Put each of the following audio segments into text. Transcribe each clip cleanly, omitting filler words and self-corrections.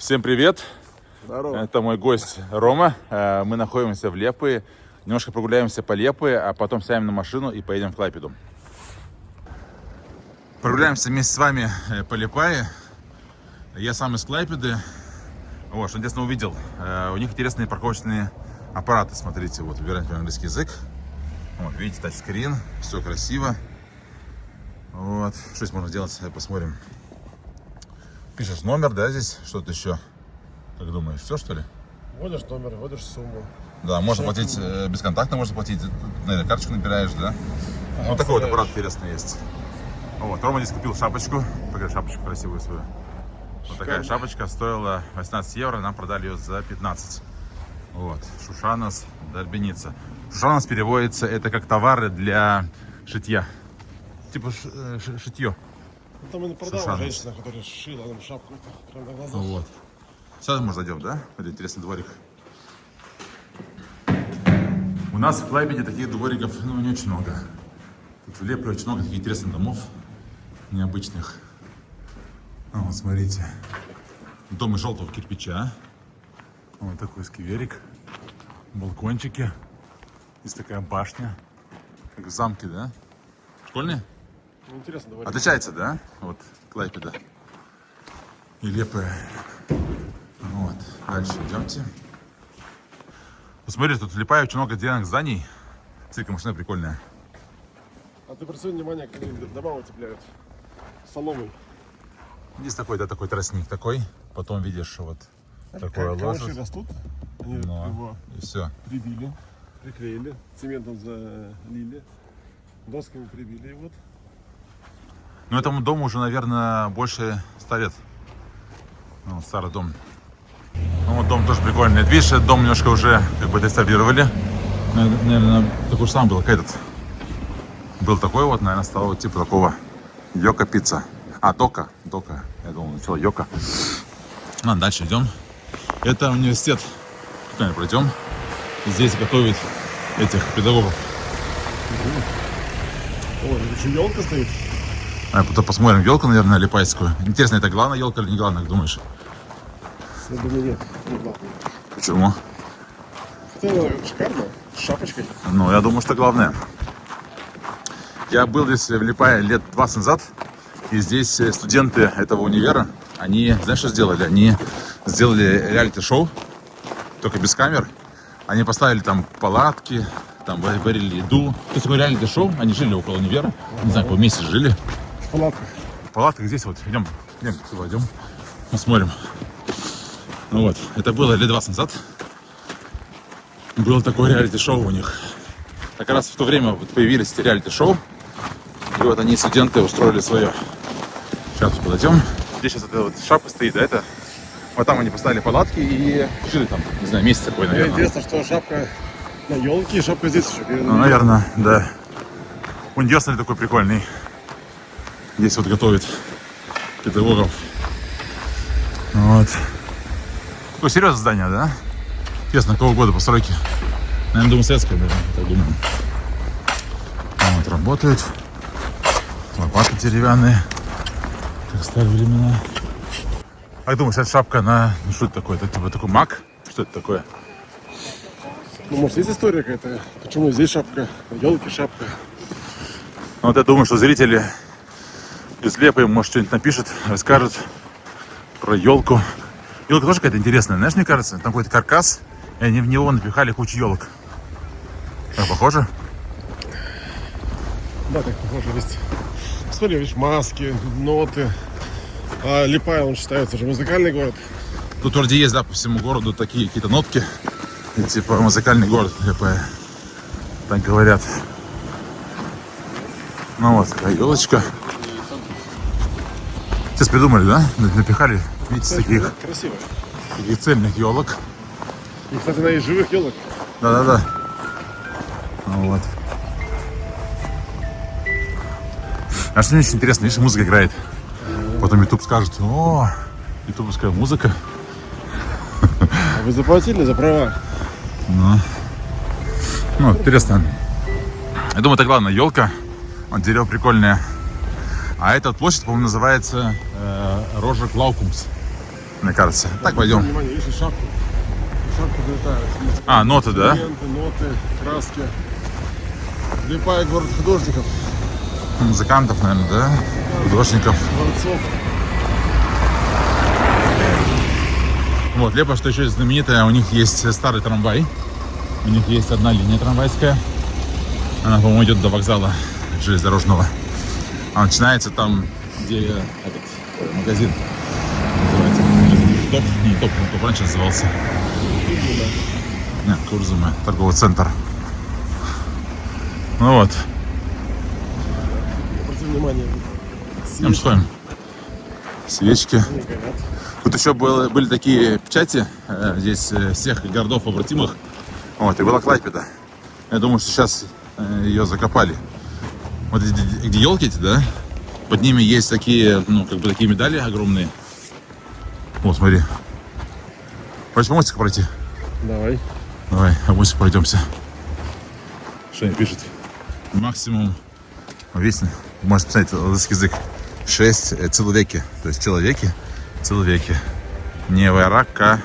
Всем привет! Здорово. Это мой гость Рома. Мы находимся в Лепое. Немножко прогуляемся по Лепое, а потом сядем на машину и поедем в Клайпеду. Прогуляемся вместе с вами по Лепае. Я сам из Клайпеды. Вот, что интересно увидел. У них интересные парковочные аппараты. Смотрите, вот, выбираем английский язык. Вот, видите, тачскрин. Все красиво. Вот. Что здесь можно делать? Посмотрим. Пишешь номер, да, здесь что-то еще. Как думаешь, все что ли? Вводишь номер, вводишь сумму. Да, можно платить бесконтактно, можно платить, наверное, карточку набираешь, да? Вот такой вот аппарат интересный есть. Вот, Рома здесь купил шапочку. Покажи шапочку красивую свою. Вот такая шапочка стоила 18 евро, нам продали ее за 15. Вот, Шушанос Дальбеница. Шушанос переводится, это как товары для шитья. Типа шитье. Ну, там и продала женщина, которая шила нам шапку. Прям на глазах. Вот. Сейчас мы зайдем, да? Это интересный дворик. У нас в Клайпеде таких двориков, не очень много. Тут в Лепое очень много таких интересных домов, необычных. Вот, смотрите. Дом из желтого кирпича. Вот такой скверик. Балкончики. Здесь такая башня. Как в замке, да? Школьные? Интересно, дворик. Отличается, да? Вот, Клайпеда. И Лепое. Вот, дальше идемте. Посмотри, тут в Лепае очень много деревянных зданий. Смотри, машина прикольная. А ты обрати внимание, как они дома утепляют соломой. Здесь такой, да, такой тростник такой. Потом видишь, вот такое Камыши ложит. растут, они его И все. прибили, приклеили, цементом залили, досками прибили и вот. Ну, этому дому уже, наверное, больше 100 лет. Вот, старый дом. Ну, вот дом тоже прикольный. Видишь, этот дом немножко уже как бы реставрировали. Наверное, такой же сам был, как этот. Был такой вот, наверное, стал вот типа такого Йока пицца. А, Дока. Я думал, начало Йока. Ладно, дальше идем. Это университет. Туда пройдем. Здесь готовят этих педагогов. Ой, еще елка стоит. А потом посмотрим елку, наверное, липайскую. Интересно, это главная елка или не главная, как думаешь? Я думаю, нет, не главное. Почему? Это шикарно, с шапочкой. Ну, я думаю, что главное. Я был здесь в Липае лет 20 назад, и здесь студенты этого универа, они, знаешь, что сделали? Они сделали реалити-шоу, только без камер. Они поставили там палатки, там варили еду. То есть такое реалити-шоу, они жили около универа, не знаю, по месяц жили. В палатках. В палатках здесь вот, идем туда, идем, посмотрим. Ну вот, это было лет 20 назад. Было такое реалити-шоу у них. Как раз в то время вот появились эти реалити-шоу. И вот они, студенты, устроили свое. Сейчас подойдем. Здесь сейчас эта вот шапка стоит, да, это? Вот там они поставили палатки и жили там, не знаю, месяц такой, Мне наверное. интересно, что шапка на елке и шапка здесь еще. Ну, наверное, да. Университет такой прикольный. Здесь вот готовят педагогов. Вот. Такое серьезное здание, да? Интересно, какого года постройки? Наверное, думаю, советское, наверное, так думаю. Вот, работают. Лопаты деревянные. Как старые времена. А я думаю, сейчас шапка на... Ну, что это такое? Это типа такой маг? Что это такое? Ну, может, есть история какая-то? Почему здесь шапка, на елке шапка? Ну, вот я думаю, что зрители из Лепы, может, что-нибудь напишут, расскажут про елку. Елка тоже какая-то интересная, знаешь, мне кажется, там какой-то каркас, и они в него напихали кучу елок. Так, похоже? Да, так похоже, есть. Смотри, видишь, маски, ноты. А Липай, он считается же музыкальный город. Тут вроде есть, да, по всему городу такие какие-то нотки. И, типа музыкальный город Лепая. Так говорят. Ну вот, такая елочка. Сейчас придумали, да? Напихали, видите, таких Красиво. цельных елок. И, кстати, на есть живых елок. Да. Ну вот. А что мне очень интересно, видишь, музыка играет. Потом YouTube скажет, о, ютубовская музыка. А вы заплатили за права? Ну, интересно. Я думаю, это главная елка. Вот дерево прикольное. А эта площадь, по-моему, называется Рожа Клаукумс. мне кажется. Так, пойдем. Внимание, видишь, шапку. Шапку вылетает. А, ноты, да? Ленты, ноты, краски. Липая город художников. Музыкантов, наверное, да? Художников. Творцов. Вот, Лепа, что еще знаменитая, у них есть старый трамвай. У них есть одна линия трамвайская. Она, по-моему, идет до вокзала железнодорожного. А начинается там, где этот магазин называется. Топ, не Топ, он Топ раньше назывался. Нет, Курзуме, торговый центр. Ну вот. Обрати внимание. Идем сходим. Свечки. Не горят. Тут еще были такие печати здесь всех городов побратимых. Вот, и была Клайпеда. Я думаю, что сейчас ее закопали. Вот где елки эти, да? Под ними есть такие, ну, как бы такие медали огромные. Вот, смотри. Хочешь по мостику пройти? Давай. Давай, по мостику пройдемся. Что они пишут? Максимум, видите, можете посмотреть латышский язык. 6 человеки. То есть человеки. Не варака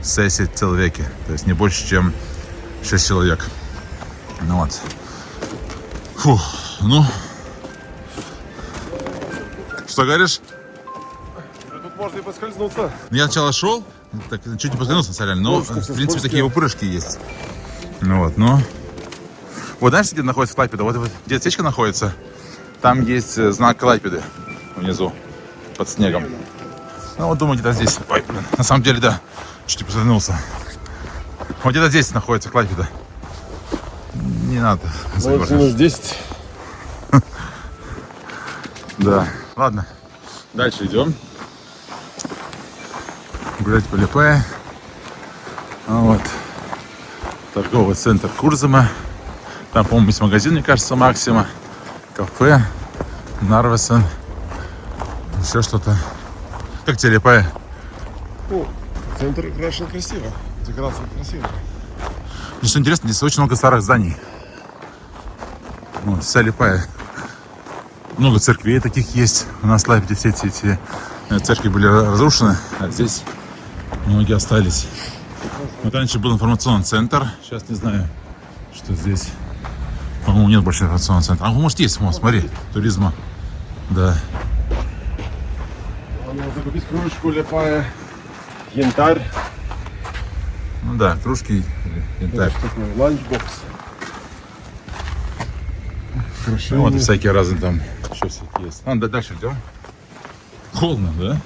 6 человеки. То есть не больше, чем 6 человек. Ну вот. Фух, ну. Что говоришь? Тут можно и поскользнуться. Я сначала шел, так чуть не поскользнулся, реально, но Ложка в вся принципе скользкая. такие упрыжки есть. Ну вот, ну. Вот знаешь, где находится Клайпеда? Вот где свечка находится, там есть знак Клайпеды внизу, под снегом. Ну вот думаю, где-то здесь. Ой, блин, на самом деле, да, чуть не поскользнулся. Вот где-то здесь находится Клайпеда. Не надо. Вот минус 10. Да, ладно. Дальше идем. Гулять по Липае. Вот. Торговый центр Курзуме. Там, по-моему, есть магазин, мне кажется, Максима. Кафе. Нарвесен. Еще что-то. Как тебе Липае? О, центр украшен красиво. Декорация красивая. Мне что интересно, здесь очень много старых зданий. Вот, вся Липая. Много церквей таких есть. У нас в Лайпеде все эти церкви были разрушены, а здесь многие остались. Вот раньше был информационный центр. Сейчас не знаю, что здесь. По-моему, нет больше информационного центра. А может есть, смотри, туризма. Да. Надо закупить кружку, Липая. Янтарь. Ну да, кружки, янтарь. Что такое? Ланчбокс. Ну, вот и всякие разные там еще всякие есть. А, да, дальше идем. Холодно, да?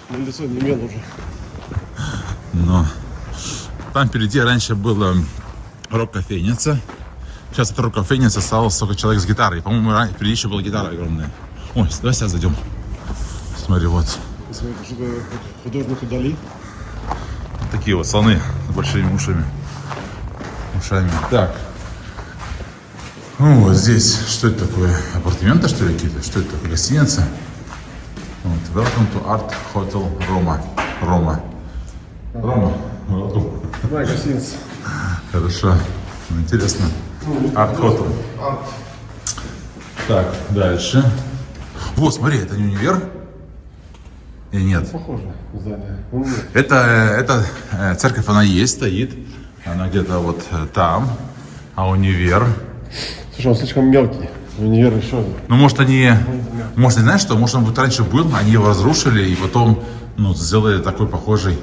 На лицо не имел уже. Но там впереди раньше была рок-кофейница. Сейчас от рок-кофейницы осталось только человек с гитарой. По-моему, впереди еще была гитара огромная. Ой, давай сейчас зайдем. Смотри, вот. Смотри, что-то художнику Дали. Вот такие вот слоны с большими ушами. Так. Ну, вот здесь, что это такое? Апартаменты, что ли, какие-то? Что это такое? Гостиница? Вот. Welcome to Art Hotel Roma. Рома. Да, гостиница. Хорошо. Ну, интересно. Art Hotel. Так, дальше. Вот, смотри, это не универ? Или нет? Похоже здание. Это церковь, она есть, стоит. Она где-то вот там. А универ? Слушай, он слишком мелкий. Универ еще. Ну, может, они... Может, не знаешь что? Может, он вот раньше был, они его разрушили и потом, ну, сделали такой похожий.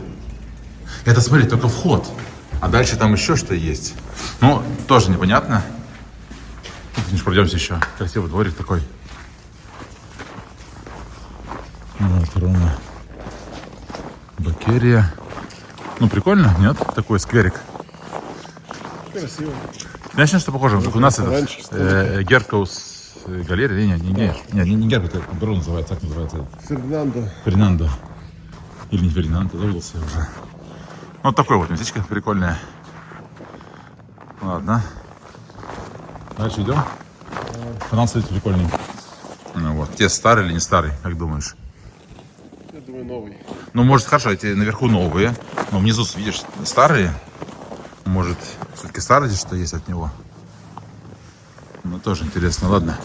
Это, смотри, только вход. А дальше там еще что есть. Ну, тоже непонятно. Тут пройдемся еще. Красивый дворик такой. Вот, Рома. Бакерия. Ну, прикольно, нет? Такой скверик. Красиво. Знаешь, на что похоже? Только у нас ресторанчик, этот Геркаус галерея. Не Геркаус, это Берон называется, так называется. Фердинандо. Фернандо. Или не Фердинандо, забылся уже. Вот такое вот местечко прикольное. Ладно. Дальше идем. Канал стоит прикольный. Ну вот. Те старый или не старый, как думаешь? Я думаю, новый. Ну, может, хорошо, эти наверху новые, но внизу, видишь, старые. Может, все-таки старый здесь что есть от него. Ну, тоже интересно. Ладно.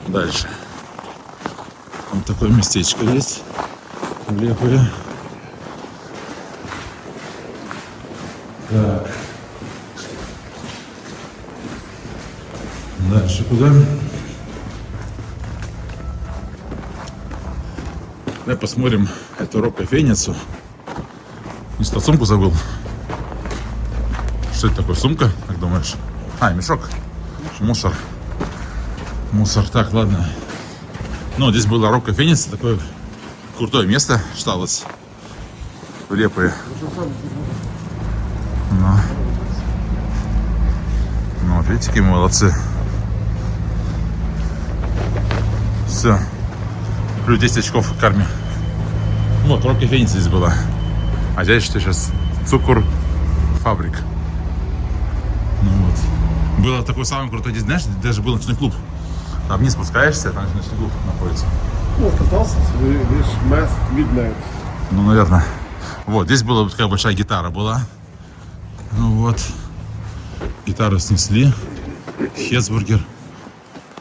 Дальше. Вот такое местечко есть. Лепые. Так. Дальше куда? Давай посмотрим эту рок-кофейницу. Не что, сумку забыл? Что это такое? Сумка, как думаешь? А, мешок. Мусор. Мусор. Так, ладно. Ну, здесь была рок-кофейница. Такое крутое место считалось. В Лепые. Ну, вот видите, какие молодцы. Все. Плюс 10 очков в карме. Вот, рок-кофейница здесь была. А здесь что сейчас? Цукор фабрик. Ну вот. Было такой самый крутой здесь, знаешь, даже был ночной клуб. Там вниз спускаешься, там ночной клуб находится. Ну, остался, видишь, Masked Midnight. Ну, наверное. Вот, здесь была такая большая гитара была. Ну вот. Гитару снесли. Хесбургер.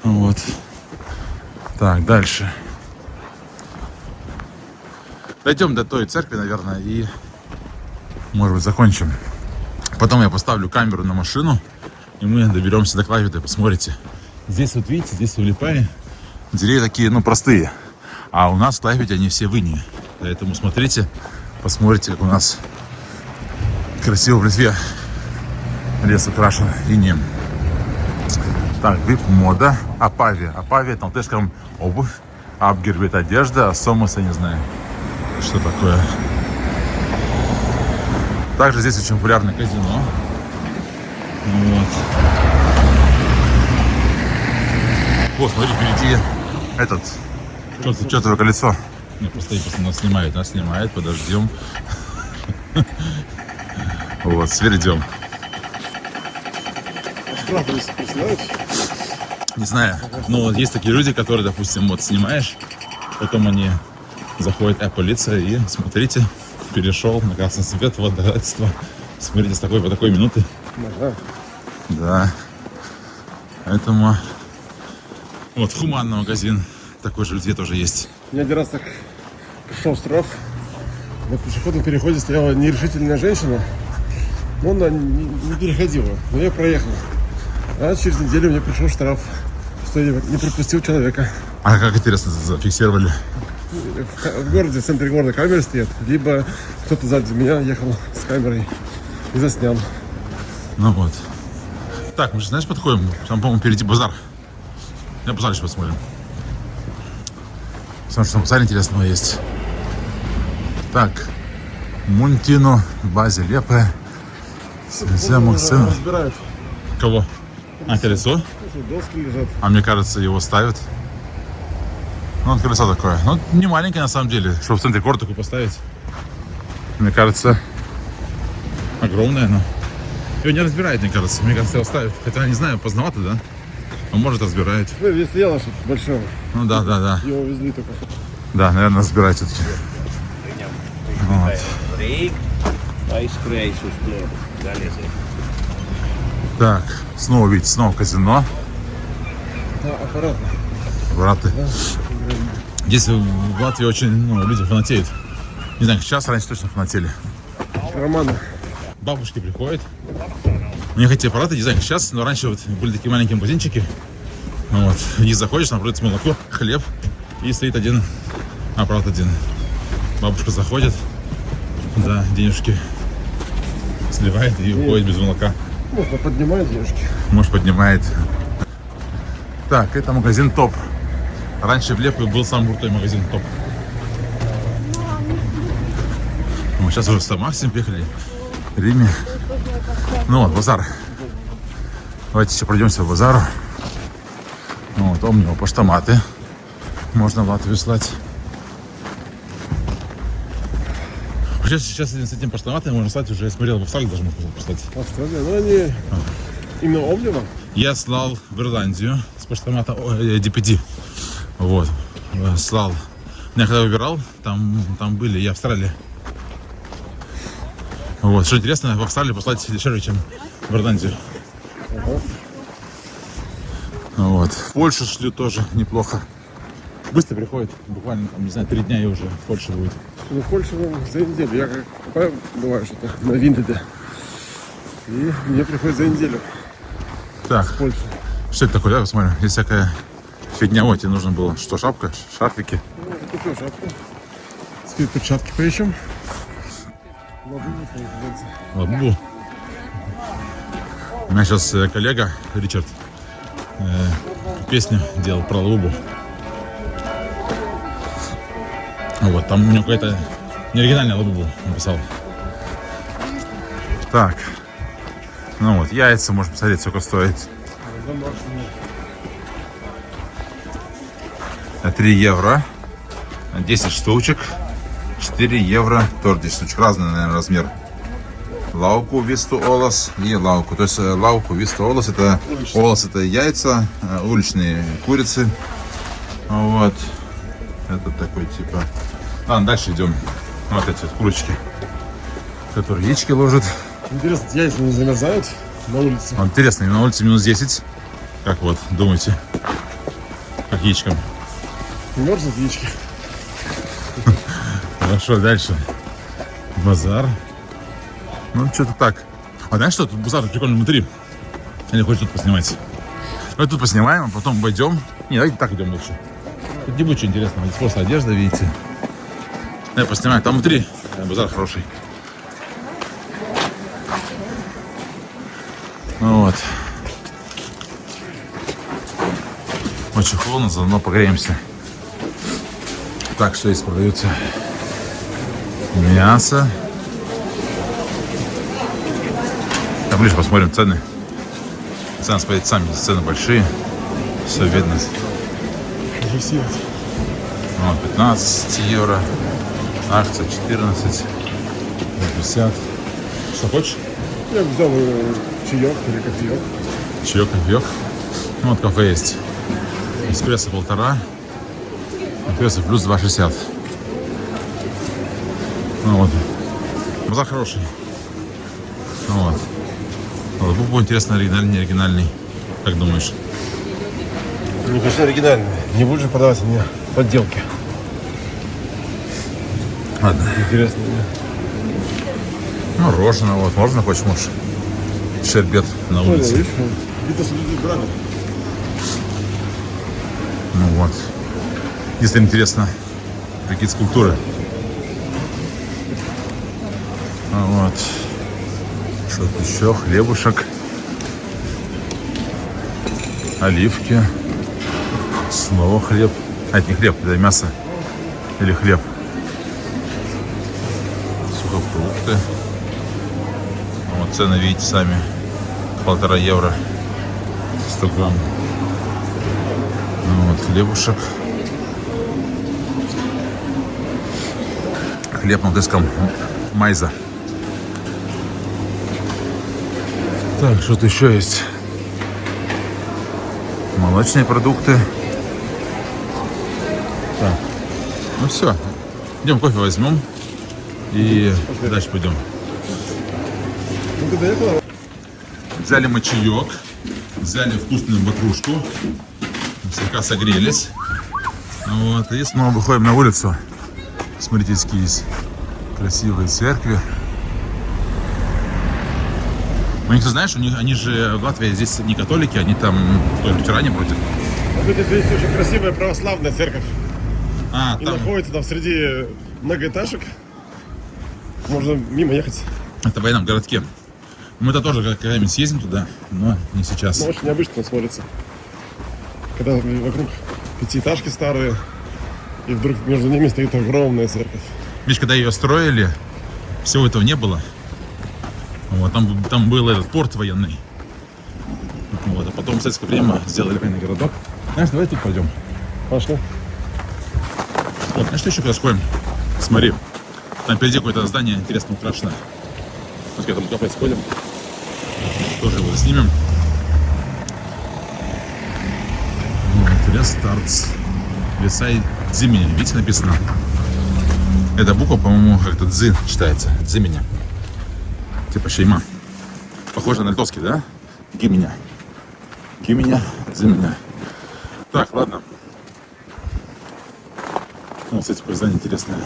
Вот. Так, дальше. Дойдем до той церкви, наверное, и, может быть, закончим. Потом я поставлю камеру на машину, и мы доберемся до Клайпеды, посмотрите. Здесь вот видите, здесь в Липае деревья такие, ну, простые. А у нас в Клайпеде они все в инее. Поэтому смотрите, посмотрите, как у нас красиво в Литве лес украшен инеем. Так, вип мода, Апавия. Апавия, там теском обувь, Апгербит одежда, а Сомас я не знаю, что такое. Также здесь очень популярное казино. Вот. Вот, смотри, впереди этот чёртово колесо. Не, просто нас снимает, подождем. Вот, сверидем. Не знаю, но вот есть такие люди, которые, допустим, вот снимаешь, потом они заходят, полиция, и смотрите, перешел на красный свет, вот доказательство. Смотрите, с такой по такой минуты. Да. Поэтому вот хуманный магазин, такой же в Литве тоже есть. Я один раз так пришел в штраф. На пешеходном переходе стояла нерешительная женщина, но она не переходила, но я проехал. А через неделю мне пришел штраф, что я не пропустил человека. А как интересно зафиксировали? В городе, в центре города камеры стоят, либо кто-то сзади меня ехал с камерой и заснял. Ну вот. Так, мы же, знаешь, подходим, там, по-моему, впереди базар. На базар еще посмотрим. Потому что там базар интересного есть. Так, Мунтино, базе Лепе. Разбирают. Кого? А, колесо? Доски лежат. А мне кажется, его ставят. Ну, вот колесо такое. Ну, не маленькое на самом деле, чтобы в центре города такое поставить. Мне кажется, огромное, но его не разбирают, мне кажется. Мне кажется, его ставят. Хотя, не знаю, поздновато, да? Но может разбирают. Ну, здесь стояло что-то большое. Ну да. Его везли только. Да, наверное, разбирают все-таки. Вот. Так, снова видите, снова казино. Да, аппаратно. Браты. Да. Здесь в Латвии очень люди фанатеют. Не знаю, сейчас, раньше точно фанатели. Романы. Бабушки приходят. У них эти аппараты, не знаю, как сейчас, но раньше вот были такие маленькие магазинчики. Вот. В них заходишь, там продается молоко, хлеб. И стоит один аппарат один. Бабушка заходит, да, денежки сливает и уходит без молока. Можно поднимать девушки. Может, поднимает. Так, это магазин ТОП. Раньше в Лепе был самый крутой магазин ТОП. Ну, сейчас уже в Максим приехали. В Риме. Ну вот, базар. Давайте еще пройдемся в базару. Ну, вот, у него поштоматы. Можно в Латвию слать. Сейчас с этим поштоматом можно слать уже, я смотрел, в Австралии даже можно послать. Австралия, но они именно Омнива. Я слал в Ирландию с поштомата DPD. Вот. Слал. Я когда выбирал, там были и Австралия. Вот. Что интересно, в Австралии послать дешевле, чем в Ирландию. Ага. Вот. В Польшу шлю тоже неплохо. быстро приходит. Буквально, там, не знаю, 3 дня и уже в Польше будет. Ну, в Польше за неделю. Я как купаю, бываю что-то на Винтеде. И мне приходит за неделю Так, в Польшу. что это такое, да, посмотрим. Здесь всякая фигня. Вот, тебе нужно было, что, шапка, шарфики. Ну, купил шапку. Теперь перчатки поищем. Лабубу. У меня сейчас коллега Ричард песню делал про лабубу. Вот, там у него какая-то неоригинальная лабубу написал. Так. Ну вот, яйца, можно посмотреть, сколько стоит. 3 евро. 10 штучек. 4 евро. Тоже 10 штучек. Разный, наверное, размер. Лауку, висту, олос и лауку. То есть лауку, висту, олос это яйца, уличные курицы. Вот. Это такой типа. Ладно, дальше идем. Вот эти вот курочки, которые яички ложат. Интересно, яйца не замерзают на улице? Вот, интересно, на улице минус 10. Как вот, думаете? Как яичкам? Не мерзнут яички? Хорошо, дальше. Базар. Ну, что-то так. А знаешь что, тут базар прикольный внутри. Или хочешь тут поснимать? Давай тут поснимаем, а потом пойдем. Не, давайте так идем лучше. Тут не будет ничего интересного. Здесь просто одежда, видите. Давай поснимаем. Там внутри базар хороший. Ну вот. Очень холодно, заодно погреемся. Так, что здесь продаются? Мясо. Ближе посмотрим цены. Цены, смотрите, сами цены большие. Все видно. Вот, 15 евро. Акция 14. 50. Что хочешь? Я взял чаек или кофеек. Чаек, кофеек. Ну, вот кафе есть. Эспрессо 1,5. Эспрессо плюс 2,60. Ну вот. Базар хороший. Ну вот. Лабубу интересно, оригинальный, не оригинальный. Как думаешь? Ну, конечно, оригинальный. Не будешь же продавать мне подделки. Ладно. Интересно. Мороженое, вот. Можно хочешь, можешь. Шербет на улице. Видишь, видно, что люди брали. Ну вот. Если интересно, какие скульптуры. Вот. Что-то еще. Хлебушек. Оливки. Снова хлеб. А, это не хлеб, это мясо. Или хлеб. Сухофрукты. Вот цены видите сами. 1,5 евро. 100 грамм. Ну, вот хлебушек. Хлеб на английском майза. Так, что-то еще есть. Молочные продукты. Так, ну все. Идем кофе возьмем. И дальше пойдем. Ну, ты до этого? Взяли мы чаек. Взяли вкусную ватрушку. Слегка согрелись. Вот, и снова выходим на улицу. Смотрите, какие есть красивые церкви. У них, ты знаешь, они же в Латвии здесь не католики, они там лютеране вроде. Вот здесь очень красивая православная церковь. А, И там находится там среди многоэтажек. Можно мимо ехать. это в военном городке. Мы-то тоже когда-нибудь съездим туда, но не сейчас. Но очень необычно смотрится. Когда вокруг пятиэтажки старые, и вдруг между ними стоит огромная церковь. Видишь, когда ее строили, всего этого не было. Вот, там был этот порт военный. Вот, а потом в советское время сделали военный городок. Знаешь, давай тут пойдем. Пошли. Вот, знаешь, что еще когда сходим? Смотри, там впереди какое-то здание интересно украшенное. Вот к этому кафе сходим. Тоже его снимем. Вот, Рестартс. Лесай Дзимени. Видите, написано? Эта буква, по-моему, как-то Дзин читается. Дзимени. Типа шейма. Похоже на литовский, да? Гименя. Гименя, Дзимени. Так, ладно. Ну, кстати, поездание интересное.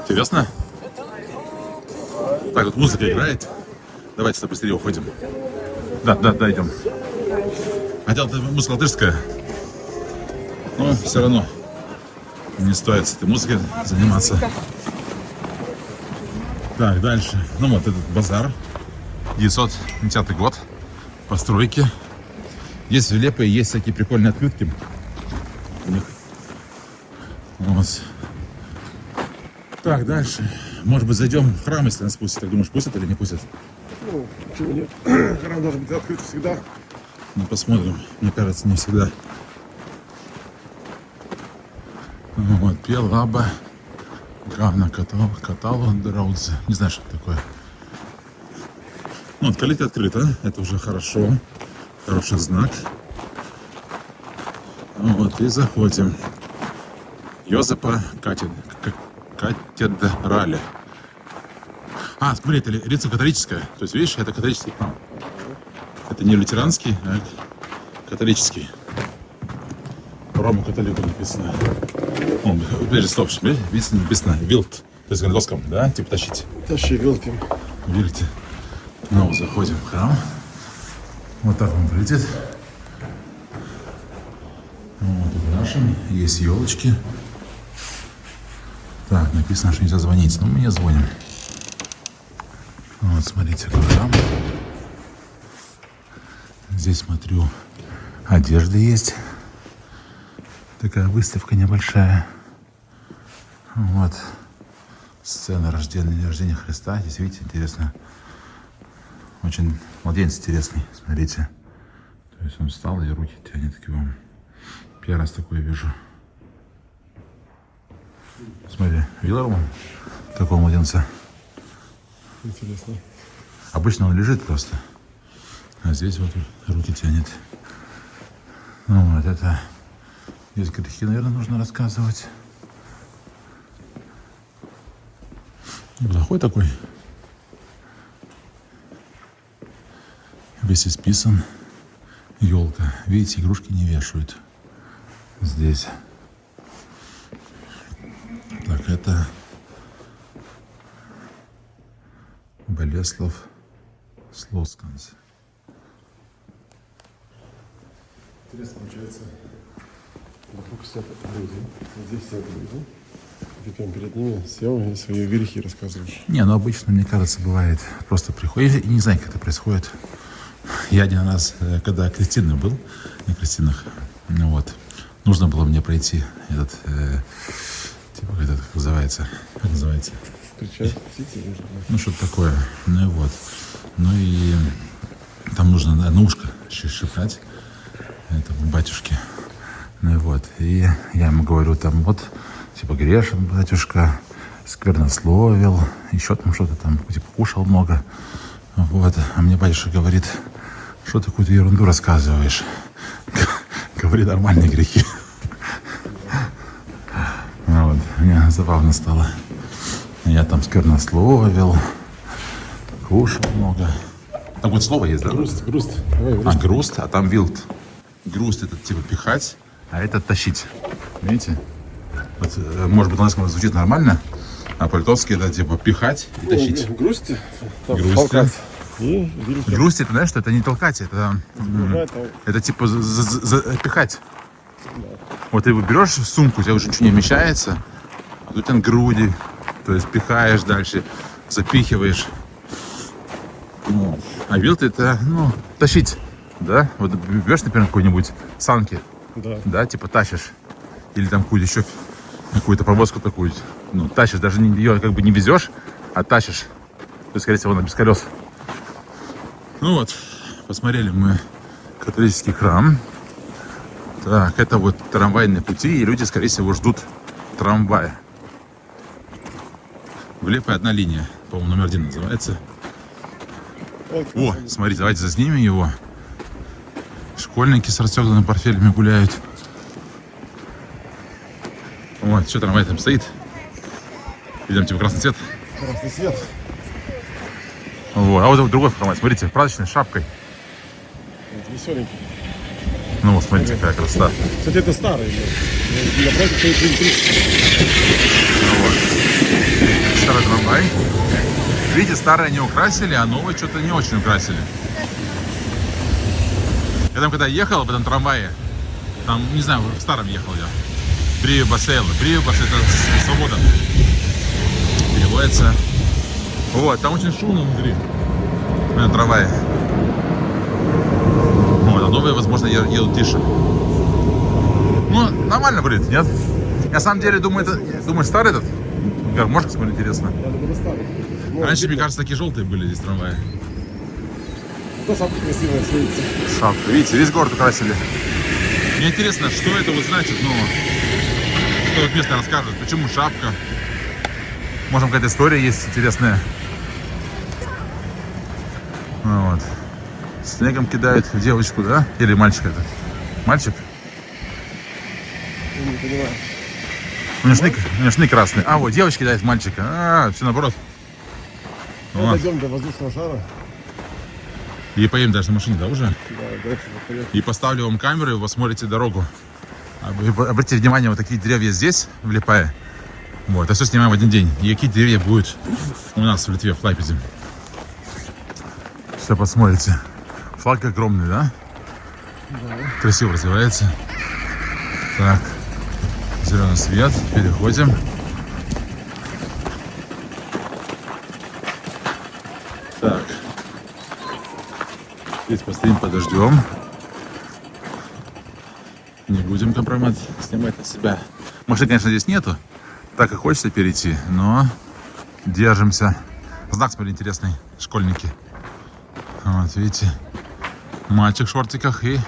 Интересно? Так, вот музыка играет. Давайте быстрее уходим. Да, идем. Хотя это музыка латышская. Но все равно не стоит с этой музыкой заниматься. Так, дальше. Ну вот этот базар. 910 год. Постройки. Есть влепые, есть всякие прикольные открытки. У них. Вот. Так, дальше. Может быть, зайдем в храм, если нас пустят. Как думаешь, пустят или не пустят? Ну, почему нет? Храм должен быть открыт всегда. Ну, посмотрим. Мне кажется, не всегда. Вот, Пелаба. Гана Каталу Драудзе. Не знаю, что это такое. Ну, вот, калитка открыта. Это уже хорошо. Хороший знак. Вот, и заходим. Йозепа катедрали. А, смотри, это римско-католическая. То есть, видишь, это католический храм. Это не лютеранский, а католический. Рома-католику написано. Ну, подожди, стоп, видите, написано «вилт». То есть на английском, да? Типа тащить. Тащи, вилки. Видите? Ну, заходим в храм. Вот так он выглядит. Вот, украшен. Есть елочки. Так, написано, что нельзя звонить. Но мы не звоним. Вот, смотрите, какой храм. Здесь, смотрю, одежда есть. Такая выставка небольшая. Вот. Сцена рождения Христа. Здесь, видите, интересно. Очень младенец интересный. Смотрите. То есть он встал и руки тянет к вам. Первый раз такое вижу. Смотри, видел он такого младенца? Интересно. Обычно он лежит просто. А здесь вот руки тянет. Ну вот это... Здесь грехи, наверное, нужно рассказывать. Плохой такой. Весь исписан. Елка. Видите, игрушки не вешают. Здесь. Так, это Болеслав Слосканс. Интересно, получается, вокруг всех люди. Здесь все люди. Ты прям перед ними сел и свои грехи рассказываешь. Не, ну обычно, мне кажется, бывает, просто приходишь и не знаю, как это происходит. Я один раз, когда крестинный был, на крестинах, ну вот, нужно было мне пройти этот, типа, этот, как называется? Причаститься нужно. Ну, что-то такое. Ну и вот. Ну и там нужно на ушко шептать этому батюшке. Ну и вот. И я ему говорю, там вот, типа, грешен, батюшка, сквернословил, еще там что-то там, типа, кушал много. Вот. А мне батюшка говорит, что ты какую-то ерунду рассказываешь. Говори нормальные грехи. Вот. Мне забавно стало. Я там сквернословил, кушал много. Там вот слово есть, да? Груст. Давай, груст. А, груст, а там вилт. Груст это типа пихать, а это тащить. Видите? Вот, может быть, на английском звучит нормально, а по-литовски это типа пихать и тащить. Грусть. Грусть. И вилки. Грусть, это, знаешь, что это не толкать, это типа пихать. Вот ты берешь сумку, у тебя уже ничего не вмещается, а тут на груди, то есть пихаешь дальше, запихиваешь. Ну, а вилт это, ну, тащить, да? Вот берешь, например, какой-нибудь санки, да, типа тащишь, или там какую-то еще какую-то повозку такую, ну, тащишь, даже ее как бы не везешь, а тащишь. То есть, скорее всего, она без колес. Ну вот, посмотрели мы католический храм. Так, это вот трамвайные пути, и люди, скорее всего, ждут трамвая. В Лепе одна линия, по-моему, номер 1 называется. О, смотрите, давайте заснимем его. Школьники с расстегнутыми портфелями гуляют. Вот, что трамвай там стоит? Идем, типа красный цвет. Красный свет. Вот, а вот другой трамвай, смотрите, праздничной шапкой. Веселенький. Ну вот, смотрите, какая красота. Кстати, это старый. Напротив стоит электрический. Старый трамвай. Видите, старые не украсили, а новые что-то не очень украсили. Я там когда ехал в этом трамвае, там, не знаю, в старом ехал я. Брио-Бассейн. Брио-Бассейн, это свобода. Переводится. Вот, там очень шумно внутри. В этом трамвае. Вот, а новые, возможно, едут тише. Ну, нормально будет, нет? Я на самом деле думаю, старый этот. Гармошка, смотри, интересно. Я думаю, старый. Ну, Раньше, мне кажется, такие желтые были здесь трамваи. ну, шапка красивая, светится. Шапка. Видите, весь город украсили. Мне интересно, что это вот значит, ну, что вот место расскажет, почему шапка. Может, какая-то история есть интересная. Ну, вот. Снегом кидают девочку, да? Или мальчика это? Мальчик? Я не понимаю. У него шны красные. А, вот, девочка кидает мальчика. А, все наоборот. Мы Вот. дойдем до воздушного шара. И поедем даже на машине, да, уже? Да, дальше поехали. И поставлю вам камеру, и вы смотрите дорогу. Обратите внимание, вот такие деревья здесь, в Лиепае. Вот, а все снимаем в один день. И какие деревья будут у нас в Литве, в Клайпеде. Все посмотрите. Флаг огромный, да? Да. Красиво развивается. Так. Зеленый свет. Переходим. Так. Здесь постоим, подождем. Не будем компромат снимать на себя. Машин, конечно, здесь нету. Так и хочется перейти, но держимся. Знак, смотри, интересный. Школьники. Вот, видите. Мальчик в шортиках и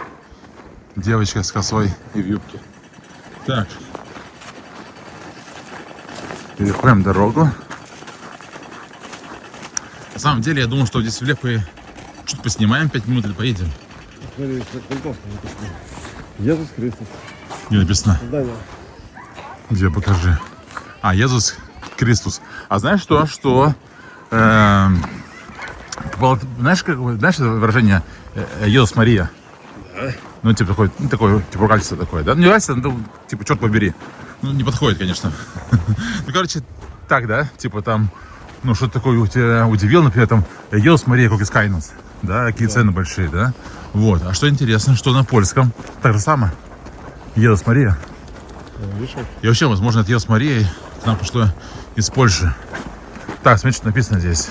девочка с косой и в юбке. Так. Переходим дорогу. На самом деле, я думал, что здесь в Лиепае чуть поснимаем 5 минут или поедем. Смотри, как винтовка написано. Иисус Христос. Где написано? Здание. Где, покажи. А, Иисус Христос. А знаешь что? Знаешь это выражение Иисус Мария? Да. Ну, типа такое, типа ругательство такое, да? Ну, не ругательство, ну, типа, черт побери. Ну, не подходит, конечно. Ну, короче, так, да? Типа там, ну, что-то такое тебя удивило, например, там, Иисус Мария Кокискайнус, да? Какие цены большие, да? Вот. А что интересно, что на польском так же самое. Иисус Мария. Видишь? И вообще, возможно, это Иисус Мария к нам пришло из Польши. Так, смотрите, что написано здесь.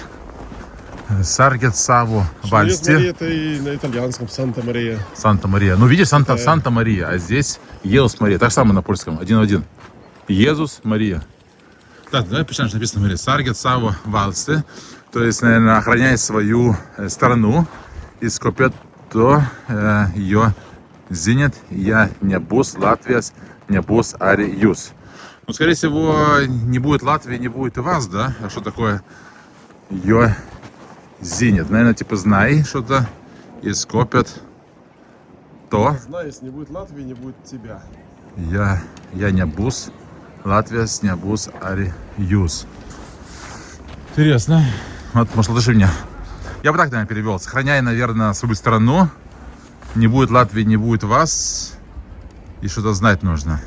Саргет Саво Вальсти. Вальсти. Это и на итальянском Санта-Мария. Санта-Мария. Ну, видишь, Санта-Мария, а здесь Иисус Мария. Так же самое на польском, один в один. Иисус Мария. Так, давай прочитаем, что написано, смотри. Саргет Саво Вальсти. То есть, наверное, охраняет свою страну и скопет то ее зинет. Я не бус Латвияс, не бус Ариюс. Ну, скорее всего, не будет Латвии, не будет и вас, да? А что такое ее зинет? Наверное, типа знай что-то и скопят то. Знаю, если не будет Латвии, не будет тебя. Я не бус Латвия, не бус Ариюс. Интересно. Вот, может, лучше меня. Я бы так, наверное, перевел. Сохраняй, наверное, свою страну. Не будет Латвии, не будет вас. И что-то знать нужно.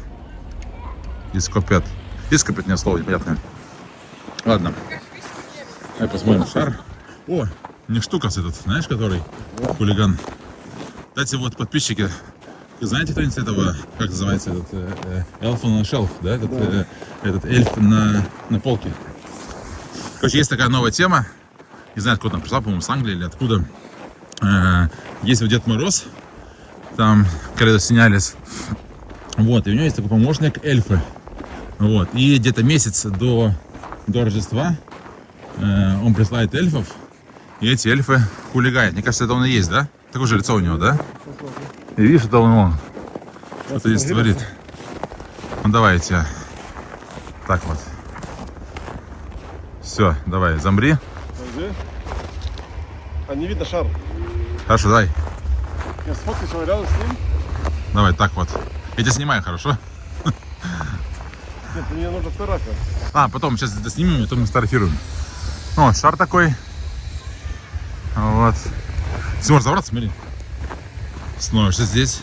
Ископят. Ископят мне слово непонятное. Ладно. Давай посмотрим шар. О, не штука этот, знаешь, который хулиган. Кстати, вот подписчики, знаете кто-нибудь этого, как называется этот elf on a shelf, да? Этот эльф на полке. Короче, есть такая новая тема. Не знаю, откуда она пришла, по-моему, с Англии или откуда. Есть вот Дед Мороз. Там, когда снялись. Вот, и у него есть такой помощник эльфы. Вот, и где-то месяц до Рождества он присылает эльфов. И эти эльфы хулигают. Мне кажется, это он и есть, да? Такое же лицо у него, да? И видишь, это он. Что-то здесь творит. Ну давайте. Так вот. Все, давай, замри. Подожди. А не видно шар. Хорошо, давай. Я сфоткаюсь рядом с ним. Давай, так вот. Я тебя снимаю, хорошо? Нет, мне нужна фотография. А, потом сейчас это снимем, и потом сфотографируем. О, шар такой. Вот. Ты можешь забраться, смотри. Становишься здесь.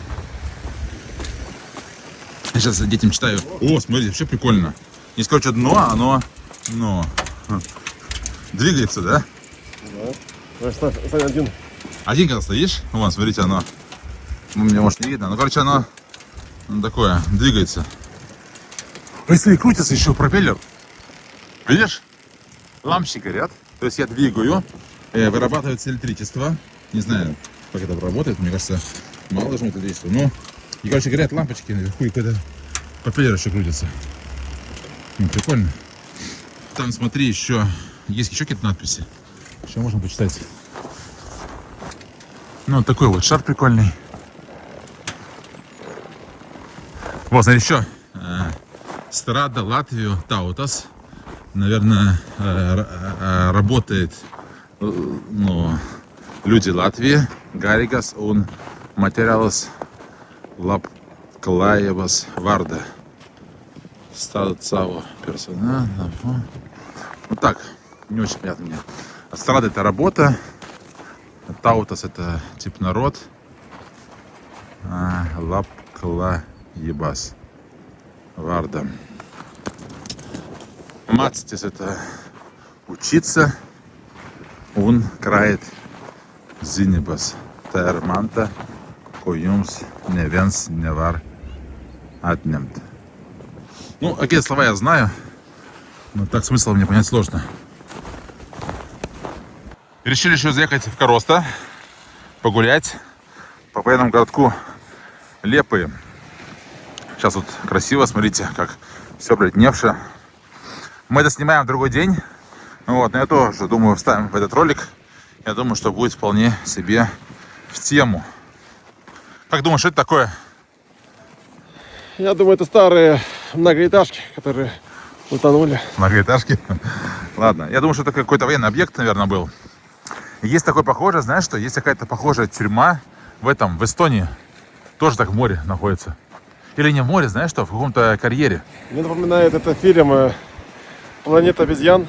Я сейчас детям читаю. О, смотрите, вообще прикольно. Есть, короче, дно, оно, двигается, да? Да. Давай, ставь один. Один когда стоишь, вон, смотрите, оно, мне может не видно, но, короче, оно такое, двигается. А если крутится еще пропеллер, видишь? Лампочки горят, то есть я двигаю, вырабатывается электричество. Не знаю, как это работает, мне кажется, мало должно это электричество. Но, и, короче, горят лампочки наверху, и какой-то пропеллер еще крутится. Прикольно. Там, смотри, еще есть еще какие-то надписи. Еще можно почитать. Ну, вот такой вот шар прикольный. Вот, смотри, еще. Страда, Латвию, Таутас. Наверное, работает, ну, люди Латвии. Гаригас, он материалас Лапклаевас Варда. Стадо Цаво персонал. Вот так, не очень понятно мне. Страда — это работа. Таутас — это тип народ. Лапклаевас Варда. Мацтис — это учиться. Он крает зинебас. Терманта коюмс невенс невар отнемт. Ну, какие слова я знаю, но так смысл мне понять сложно. Решили еще заехать в Коросто, погулять по военному городку Лепы. Сейчас вот красиво, смотрите, как все бледневше. Мы это снимаем в другой день. Вот, но я тоже думаю, вставим в этот ролик. Я думаю, что будет вполне себе в тему. Как думаешь, что это такое? Я думаю, это старые многоэтажки, которые утонули. Многоэтажки? Ладно, я думаю, что это какой-то военный объект, наверное, был. Есть такое похожее, знаешь что? Есть какая-то похожая тюрьма в Эстонии. Тоже так в море находится. Или не в море, знаешь что? В каком-то карьере. Мне напоминает это фильм «Планета обезьян»,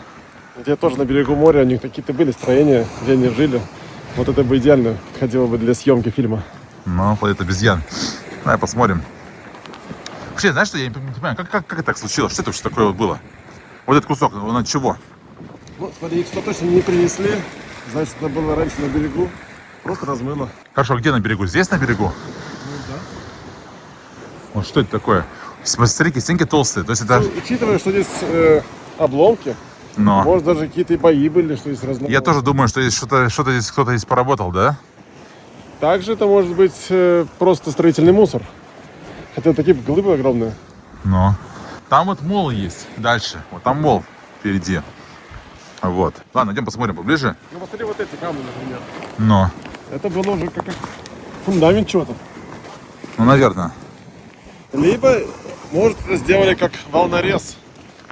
где тоже на берегу моря у них какие-то были строения, где они жили. Вот это бы идеально подходило бы для съемки фильма. Ну, планета обезьян. Давай посмотрим. Вообще, знаешь что, я не понимаю, как это так случилось? Что это вообще такое вот было? Вот этот кусок, он от чего? Ну, смотри, их что точно не принесли. Значит, это было раньше на берегу. Просто размыло. Хорошо, где на берегу? Здесь на берегу? Ну да. Вот что это такое? Смотри, стенки толстые. То есть это... Ну, учитывая, что здесь обломки, Но. может даже какие-то и бои были, что здесь разломано. Я тоже думаю, что здесь что-то здесь кто-то здесь поработал, да? Также это может быть просто строительный мусор. Хотя такие глыбы огромные. Но. Там вот мол есть дальше. Вот там мол впереди. Вот. Ладно, идем посмотрим поближе. Ну, посмотри, вот эти камни, например. Но. Это было уже как фундамент чего-то. Ну, наверное. Либо, может, сделали как волнорез,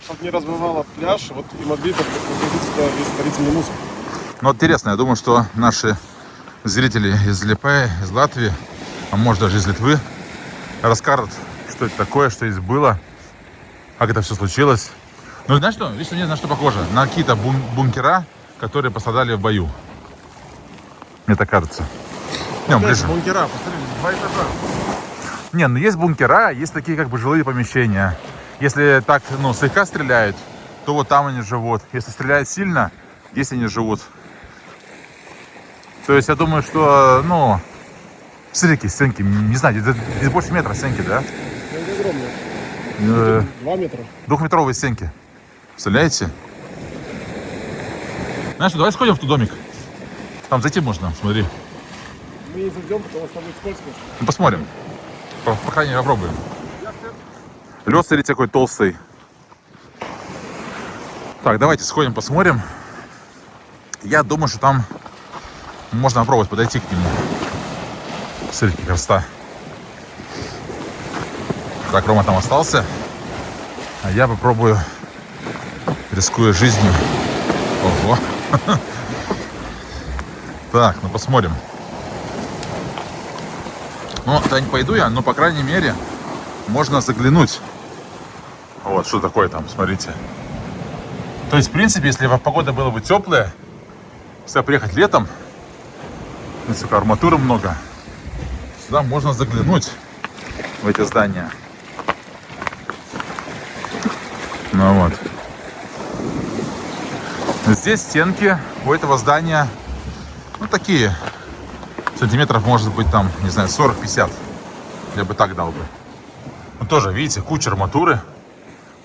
чтобы не размывало пляж, вот и могли погрузить сюда весь строительный мусор. Ну, вот интересно, я думаю, что наши зрители из Лепе, из Латвии, а может даже из Литвы, расскажут, что это такое, что здесь было, как это все случилось. Ну, знаешь что? Лично мне на что похоже? На какие-то бункера, которые пострадали в бою. Мне так кажется. Идем ближе. Бункера, посмотри, 2 этажа. Не, ну есть бункера, есть такие как бы жилые помещения. Если так, ну, слегка стреляют, то вот там они живут. Если стреляют сильно, здесь они живут. То есть я думаю, что, ну, смотри, какие стенки, не знаю, здесь больше метра стенки, да? Это огромные. 2 метра. 2-метровые стенки. Представляете? Знаешь, давай сходим в тот домик. Там зайти можно, смотри. Мы не зайдем, потому что будет скользко. Ну, посмотрим. По крайней мере, попробуем. Лед, смотрите, такой толстый. Так, давайте сходим, посмотрим. Я думаю, что там можно попробовать подойти к нему. Смотрите, какая красота. Так, Рома там остался. А я попробую, рискуя жизнью. Ого. Так, ну посмотрим. Ну, да не пойду я, но, по крайней мере, можно заглянуть. Вот, что такое там, смотрите. То есть, в принципе, если погода была бы теплая, сюда приехать летом, несколько арматуры много, сюда можно заглянуть, в эти здания. Ну вот. Здесь стенки у этого здания, ну, такие, сантиметров, может быть, там, не знаю, 40-50. Я бы так дал бы. Ну, тоже, видите, куча арматуры.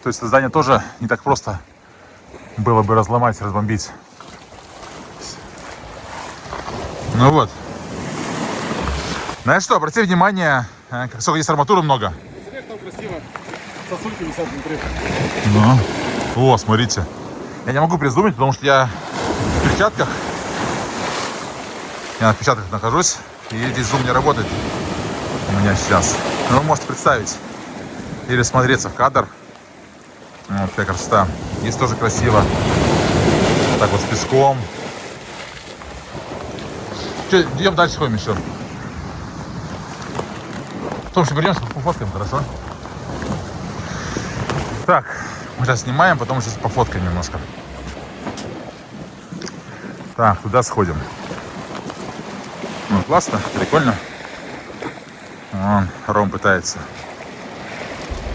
То есть это здание тоже не так просто было бы разломать, разбомбить. Ну вот. Знаешь что, обрати внимание, сколько здесь арматуры много. Там красиво. Сосульки висят внутри. Ну. О, смотрите. Я не могу призумить, потому что я в перчатках. Я на перчатках нахожусь, и здесь зум не работает у меня сейчас. Но вы можете представить или смотреться в кадр. Вот такая красота. Здесь тоже красиво. Так вот с песком. Че, идем дальше, ходим еще. Потом еще вернемся, пофоткаем, хорошо? Так, мы сейчас снимаем, потом сейчас пофоткаем немножко. Так, туда сходим. Ну, классно, прикольно. Вон, Ром пытается.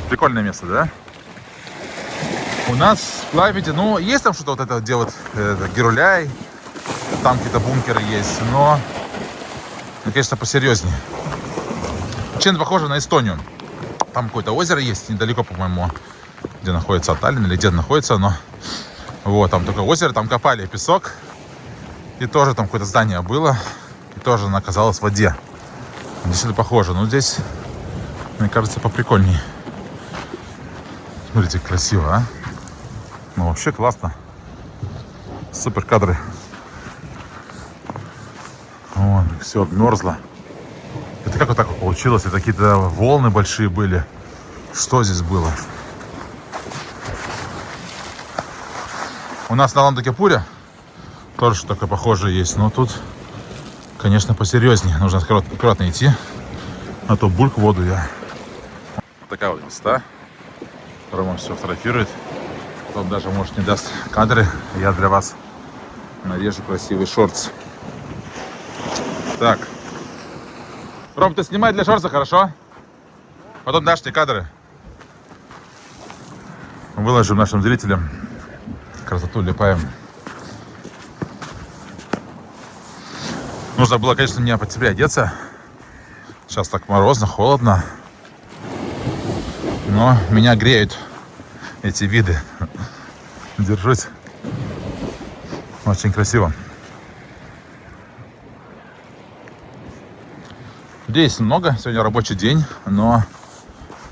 Прикольное место, да? У нас в Клайпеде, ну, есть там что-то вот это делать, Геруляй, там какие-то бункеры есть, но, конечно, посерьезнее. Чем-то похоже на Эстонию. Там какое-то озеро есть, недалеко, по-моему, где находится Таллин, или где находится оно. Вот, там только озеро, там копали песок, и тоже там какое-то здание было, и тоже оно оказалось в воде. Здесь что-то похоже, но здесь, мне кажется, поприкольнее. Смотрите, красиво, а? Ну, вообще классно. Супер кадры. Вон, все обмерзло. Это как вот так вот получилось? Это какие-то волны большие были. Что здесь было? У нас на Ландо-Кепуре тоже что-то такое похожее есть. Но тут, конечно, посерьезнее. Нужно аккуратно идти. А то бульк в воду я. Вот такая вот места. Рома все фотографирует. Потом даже, может, не даст кадры. Я для вас нарежу красивый шортс. Так. Ром, ты снимай для шорта, хорошо? Потом дашь мне кадры. Выложим нашим зрителям. Красоту Лиепая. Нужно было, конечно, мне потеплее одеться. Сейчас так морозно, холодно. Но меня греют эти виды. Держусь. Очень красиво. Здесь много. Сегодня рабочий день, но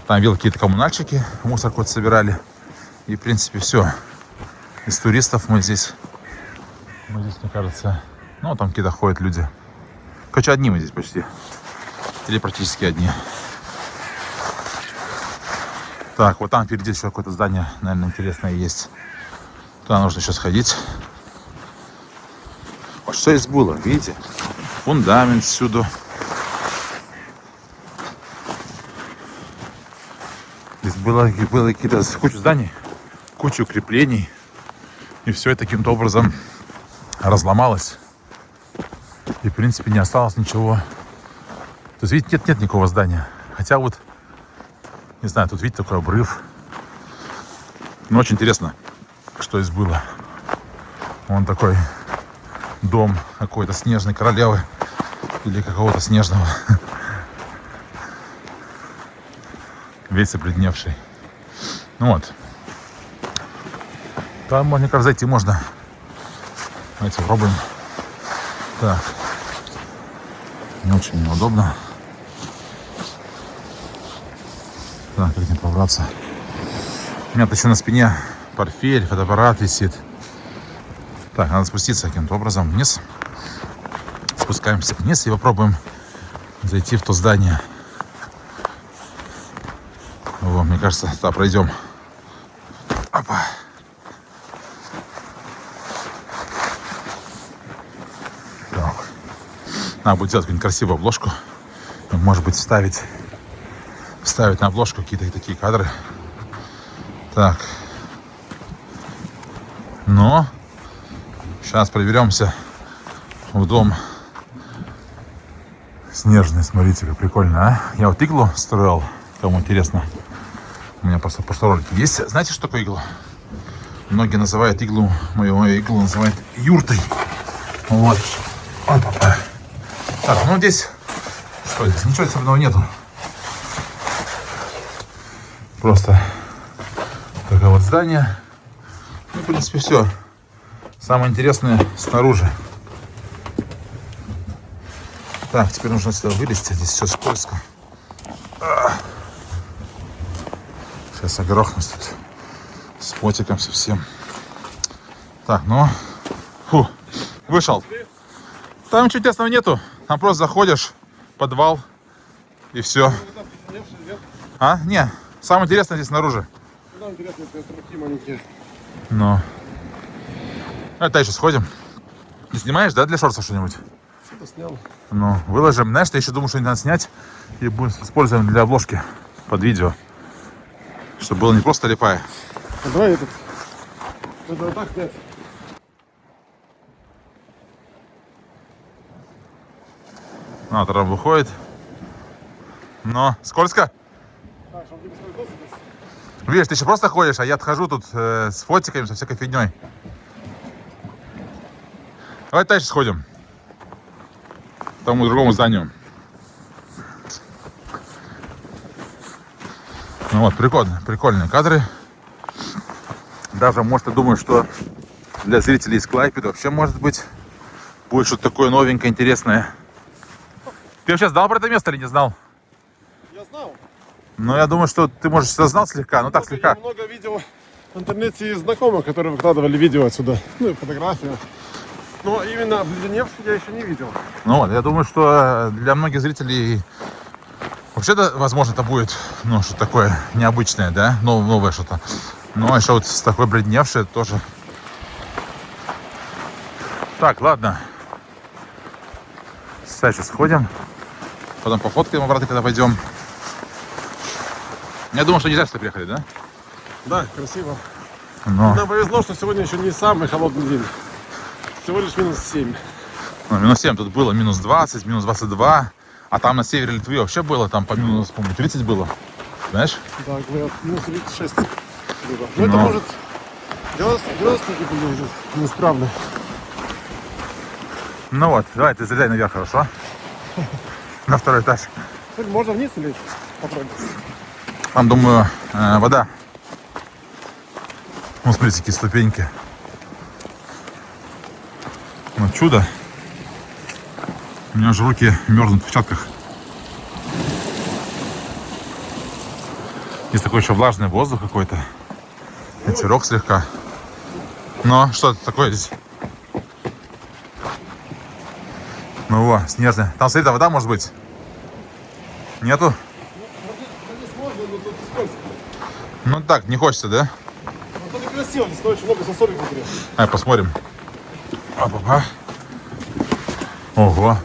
там видел какие-то коммунальщики, мусор какой-то собирали. И, в принципе, все. Из туристов мы здесь, мне кажется, ну, там какие-то ходят люди. Короче, одни мы здесь почти. Или практически одни. Так, вот там впереди еще какое-то здание, наверное, интересное есть. Туда нужно еще сходить. Вот что здесь было, видите? Фундамент всюду. Здесь было какие-то куча зданий, куча укреплений. И все это каким-то образом разломалось. И, в принципе, не осталось ничего. То есть, видите, нет никакого здания. Хотя вот, не знаю, тут, видите, такой обрыв. Но очень интересно, что здесь было. Вон такой дом какой-то снежной королевы. Или какого-то снежного. Весь обледневший. Ну вот. Там, мне кажется, зайти можно. Давайте попробуем. Так. Не очень неудобно. Так, как не пробраться. У меня еще на спине портфель, фотоаппарат висит. Так, надо спуститься каким-то образом вниз. Спускаемся вниз и попробуем зайти в то здание. О, мне кажется, туда пройдем. Опа. Так. Надо будет сделать какую-нибудь красивую обложку. Может быть, вставить на обложку какие-то такие кадры. Так. Но сейчас проберемся в дом снежный. Смотрите, как прикольно, а? Я вот иглу строил, кому интересно. У меня просто в прошлом ролике есть. Знаете, что такое игла? Многие называют иглу, мою иглу называют юртой. Вот. Опа. Так, ну здесь, что здесь? Ничего особенного нету. Просто такое вот здание. Ну, в принципе, все. Самое интересное снаружи. Так, теперь нужно сюда вылезти. Здесь все скользко. Сейчас я грохнусь тут с потиком совсем. Так, ну, фу, вышел. Там ничего интересного нету. Там просто заходишь, подвал и все. А? Не, самое интересное здесь снаружи. Ну, это еще сходим. Не снимаешь, да, для шорцев что-нибудь? Что-то снял. Ну, выложим. Знаешь, я еще думаю, что не надо снять и будем использовать для обложки под видео. Чтобы было не просто липая. А давай этот. Это вот так снять. А, трава выходит. Но скользко. Так, чтобы не поскользнулся. Видишь, ты еще просто ходишь, а я отхожу тут с фотиками, со всякой фигней. Давай дальше сходим. К тому другому зданию. Ну вот, прикольные кадры. Даже, может, я думаю, что для зрителей из Клайпеды вообще, может быть, будет что-то такое новенькое, интересное. Ты вообще знал про это место или не знал? Я знал. Ну, я думаю, что ты, может, всегда знал слегка, ну так слегка. Я много видел в интернете и знакомых, которые выкладывали видео отсюда. Ну и фотографию. Но именно обледеневший я еще не видел. Ну вот, я думаю, что для многих зрителей вообще-то, возможно, это будет, ну, что-то такое необычное, да, новое что-то. Ну, а еще вот с такой бледневшей тоже. Так, ладно. Сейчас сходим. Потом пофоткаем обратно, когда пойдем. Я думаю, что не зря сюда приехали, да? Да, красиво. Но, Нам повезло, что сегодня еще не самый холодный день. Всего лишь минус 7. ну, минус 7 тут было, минус 20, минус 22. А там на севере Литвы вообще было, там по минус, по-моему, 30 было. Знаешь? Да, говорят, минус 36 было. Но это Но- может... Градусники были уже неисправны. Ну вот, давай ты залезай наверх, хорошо? На второй этаж. Хоть можно вниз или попробовать? Там, думаю, вода. Ну, смотрите, какие ступеньки. Ну, чудо. У меня же руки мерзнут в перчатках. Есть такой еще влажный воздух какой-то. Ветерок слегка. Но что это такое здесь? Ну, во, снежная. Там, смотри, вода может быть? Нету? Здесь можно, но тут скользко. Ну так, не хочется, да? Но тут красиво, здесь очень много сосулек внутри. Давай посмотрим. Опа-па. Ого.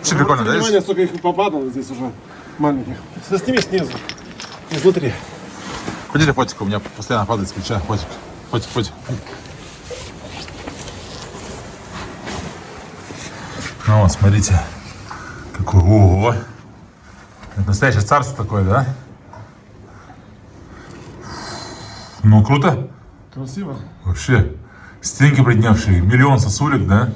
Все прикольно, да? Внимание, сколько их попадало здесь уже маленьких. Сними снизу, изнутри. Подели фотик, у меня постоянно падает с плеча. Фотик. Ну вот, смотрите. Какой, ого. Это настоящее царство такое, да? Ну, круто. Красиво. Вообще. Стенки бледневшие, миллион сосулек, да?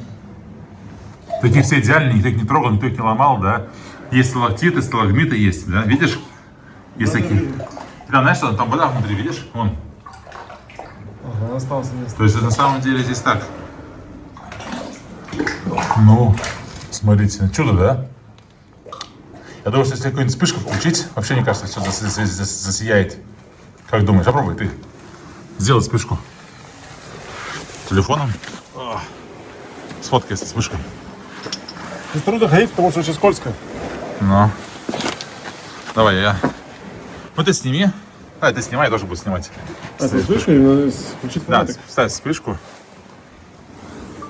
Такие все идеальные, никто их не трогал, никто их не ломал, да? Есть сталактиты, сталагмиты есть, да? Видишь? Есть такие. Там, знаешь, что там вода внутри, видишь? Вон. Ага, остался место. То есть это на самом деле здесь так. Ну, смотрите, чудо, да? Я думаю, что если какую-нибудь вспышку включить, вообще, мне кажется, все засияет. Как думаешь, попробуй ты. Сделай вспышку. Телефоном. Сфоткай со вспышкой. Здесь трудно ходить, потому что очень скользко. Ну. Давай, я. Ну ты сними. А, ты снимай, я тоже буду снимать. А, ты вспышку или надо включить Да, фонарик? ставь вспышку.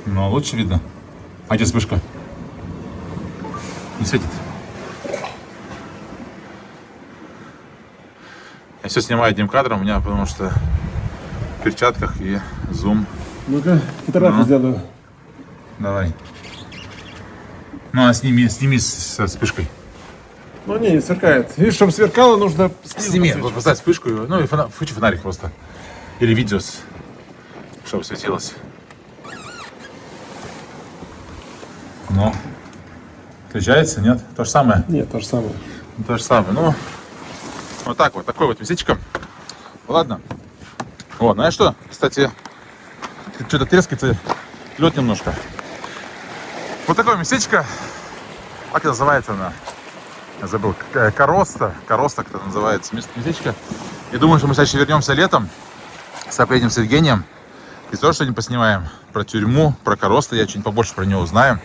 Но лучше видно. А где вспышка? Не светит. Я все снимаю одним кадром, у меня потому что в перчатках и зум. Ну-ка, фотографию сделаю. Давай. Ну, а сними со вспышкой. Ну не сверкает. Видишь, чтобы сверкало, нужно Сними, вот поставь вспышку, ну и включи фонарик просто. Или видео, чтобы светилось. Ну, отличается, нет? То же самое? Нет, то же самое. То же самое, ну, вот так вот, такой вот местечко. Ладно. Вот, знаешь что, кстати, что-то трескается лед немножко. Вот такое местечко. Как это называется она? Я забыл. Короста как-то называется местечко. И думаю, что мы сейчас вернемся летом. Поедем с Евгением. И тоже что-нибудь поснимаем про тюрьму, про Короста. Я что-нибудь побольше про него узнаю.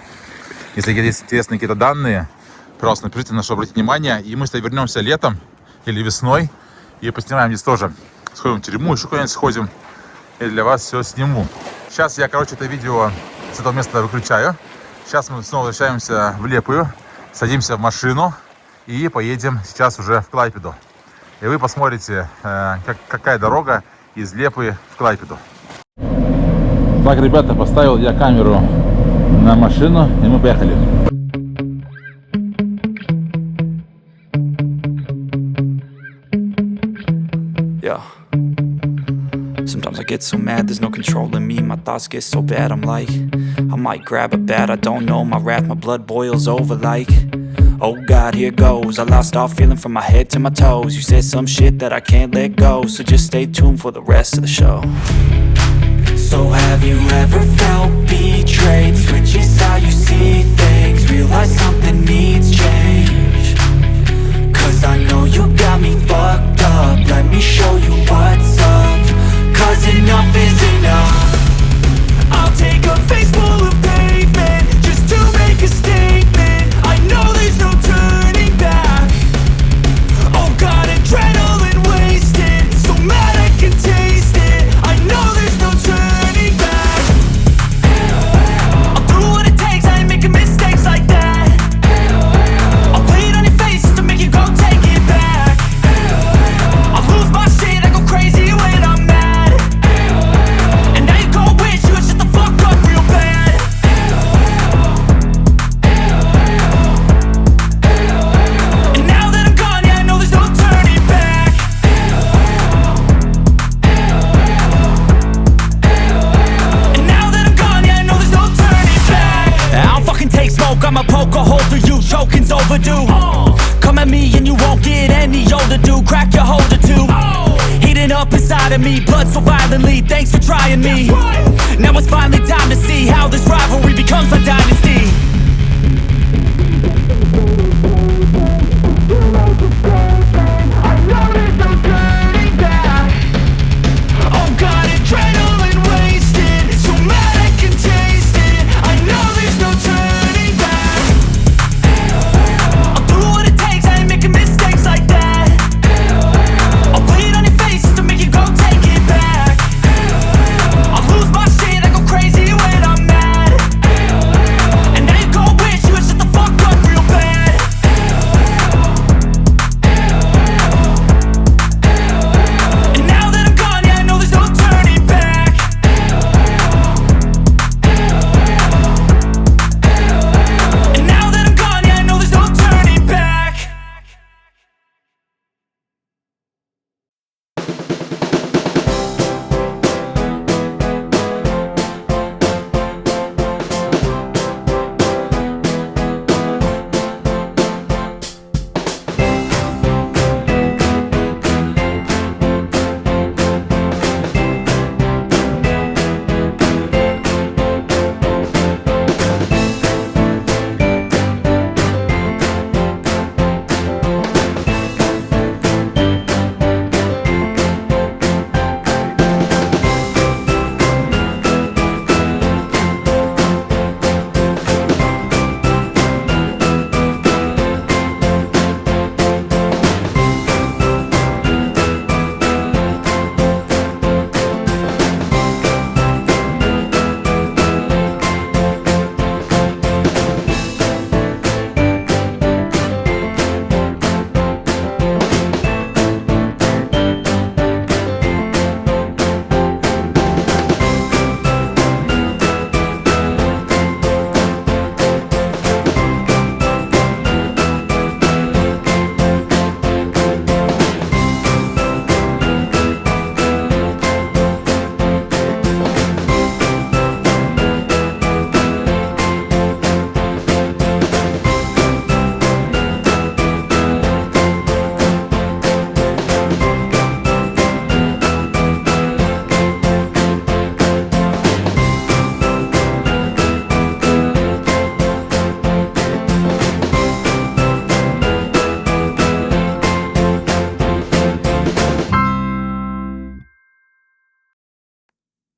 Если есть интересные какие-то данные, пожалуйста, напишите, на что обратить внимание. И мы с тобой вернемся летом или весной. И поснимаем здесь тоже. Сходим в тюрьму, еще куда-нибудь сходим. И для вас все сниму. Сейчас я, это видео с этого места выключаю. Сейчас мы снова возвращаемся в Лепую. Садимся в машину и поедем сейчас уже в Клайпеду. И вы посмотрите, какая дорога из Лепы в Клайпеду. Так, ребята, поставил я камеру на машину, и мы поехали. Sometimes I get so mad, there's no controlling me. My thoughts get so bad, I'm like, I might grab a bat, I don't know. My wrath, my blood boils over like, oh God, here goes. I lost all feeling from my head to my toes. You said some shit that I can't let go, so just stay tuned for the rest of the show. So have you ever felt betrayed? Switches how you see things, realize something needs change. Cause I know you got me fucked up, let me show you what's up. Cause enough is enough. I'll take a face full of pavement just to make a statement. I know there's no turning back. Oh God, adrenaline wasted, so mad I can taste it. I know there's no turning back. I'll do what it takes, I ain't making mistakes like that. I'll play it on your face just to make you go take it back. I'll lose my shit, I go crazy when I'm mad. I'ma poke a hole through you, choking's overdue. Come at me and you won't get any older, dude. Crack your holder too. Heating up inside of me, blood so violently. Thanks for trying me. Now it's finally time to see how this rivalry becomes a dynasty. I know there's no turning back. Oh God, adrenaline wasted, so mad I can taste it. I know there's no turning.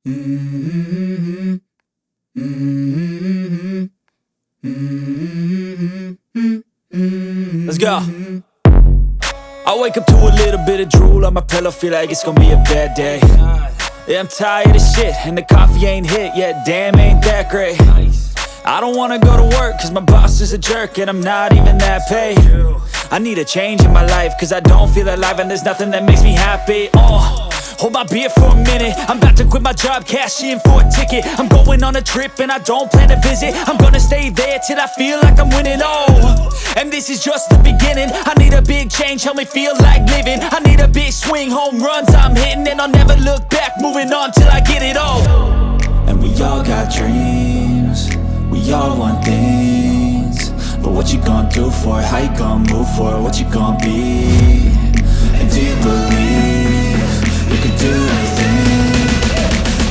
Let's go. I wake up to a little bit of drool on my pillow, feel like it's gonna be a bad day. Yeah, I'm tired of shit, and the coffee ain't hit yet, damn, ain't that great. I don't wanna go to work, cause my boss is a jerk, and I'm not even that paid. I need a change in my life, cause I don't feel alive, and there's nothing that makes me happy. Hold my beer for a minute, I'm about to quit my job, cash in for a ticket. I'm going on a trip and I don't plan to visit. I'm gonna stay there till I feel like I'm winning, and this is just the beginning. I need a big change, help me feel like living. I need a big swing, home runs I'm hitting, and I'll never look back, moving on till I get it all. And we all got dreams, we all want things, but what you gonna do for it? How you gonna move for it? What you gonna be? And do you believe you can do anything?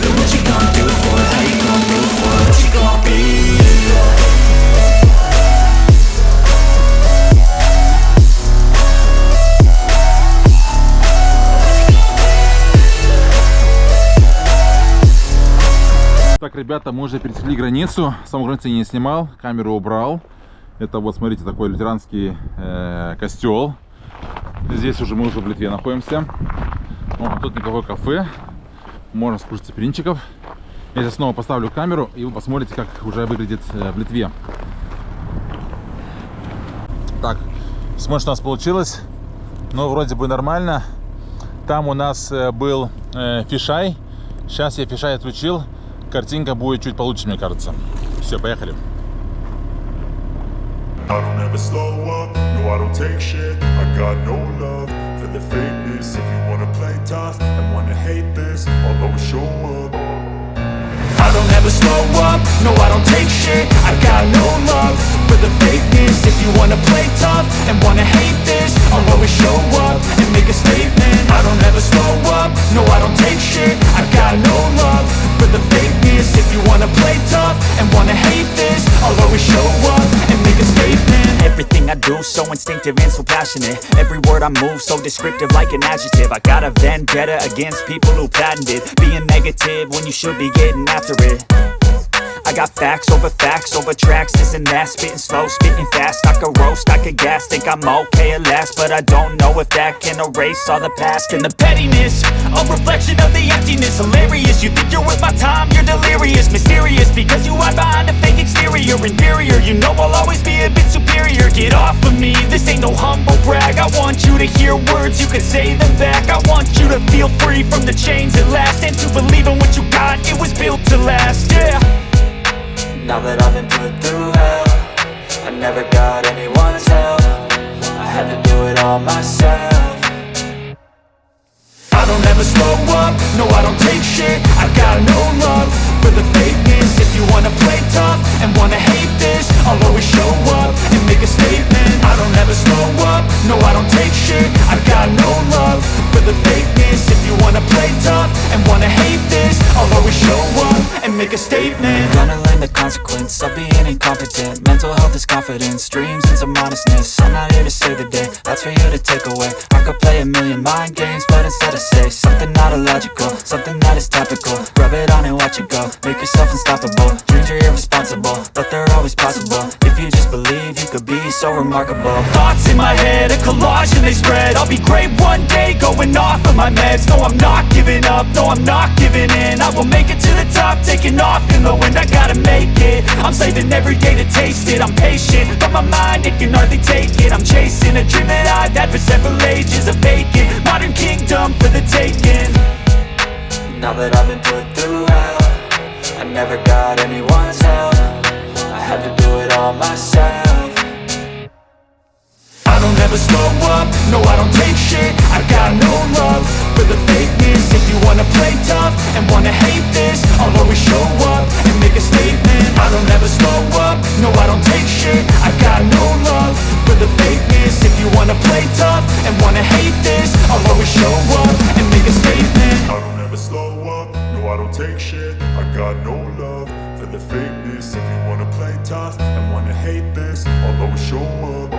But what you gonna do for it? How you gonna move for it? What you gonna be? Так, ребята, мы уже пересекли границу. Саму границу я не снимал, камеру убрал. Это вот, смотрите, такой лютеранский костел. Здесь уже мы уже в Литве находимся. О, тут никакое кафе. Можно скушать цыпленчиков. Я сейчас снова поставлю камеру, и вы посмотрите, как уже выглядит в Литве. Так, смотрим, что у нас получилось. Ну, вроде бы нормально. Там у нас был фишай. Сейчас я фишай отключил. Картинка будет чуть получше, мне кажется. Все, поехали. I don't ever slow up, no I don't take shit. I got no love for the fakeness. If you wanna play tough and wanna hate this, I'll always show up. I don't ever slow up, no I don't take shit. I got no love for the fakeness. If you wanna play tough and wanna hate this, I'll always show up and make a statement. I don't ever slow up, no I don't take shit. I got no love for the fakeness. If you wanna play tough and wanna hate this, I'll always show up and make a statement. Everything I do so instinctive and so passionate. Every word I move so descriptive like an adjective. I got a vendetta against people who patented being negative when you should be getting after it. I got facts over tracks, this and that. Spitting slow, spitting fast, I could roast, I could gas. Think I'm okay at last, but I don't know if that can erase all the past. And the pettiness, a reflection of the emptiness. Hilarious, you think you're worth my time, you're delirious. Mysterious, because you hide behind a fake exterior. Inferior, you know I'll always be a bit superior. Get off of me, this ain't no humble brag. I want you to hear words, you can say them back. I want you to feel free from the chains at last, and to believe in what you got, it was built to last, yeah. Now that I've been put through hell, I never got anyone's help. I had to do it all myself. I don't ever slow up, no I don't take shit. I got no love for the fakeness. If you wanna play tough and wanna hate this, I'll always show up and make a statement. I don't ever slow up, no I don't take shit. I got no love for the fakeness. If you wanna play tough and wanna hate this, I'll always show up and make a statement. Gonna learn the consequence of being incompetent. Mental health is confidence, dreams and some honestness. I'm not here to save the day, that's for you to take away. I could play a million mind games, but instead I say something not illogical, something that is topical. Rub it on and watch it go, make yourself unstoppable. Dreams are irresponsible, but they're always possible. If you just believe, you could be so remarkable. Thoughts in my head, a collage and they spread. I'll be great one day, going off of my meds. No, I'm not giving up, no, I'm not giving in. I will make it to the top, taking off in the wind. I gotta make it, I'm saving every day to taste it. I'm patient, but my mind, it can hardly take it. I'm chasing a dream that I've had for several ages. A vacant, modern kingdom for the taking. Now that I've been put through hell, I never got anyone's help. I had to do it all myself. I don't ever slow up, no I don't take shit. I got no love for the fakeness. If you wanna play tough and wanna hate this, I'll always show up and make a statement. I don't ever slow up, no I don't take shit. I got no love for the fakeness. If you wanna play tough and wanna hate this, I'll always show up and make a statement. I don't ever slow up, no I don't take shit. I got no love for the fakeness. If you wanna play tough and wanna hate this, I'll always show up.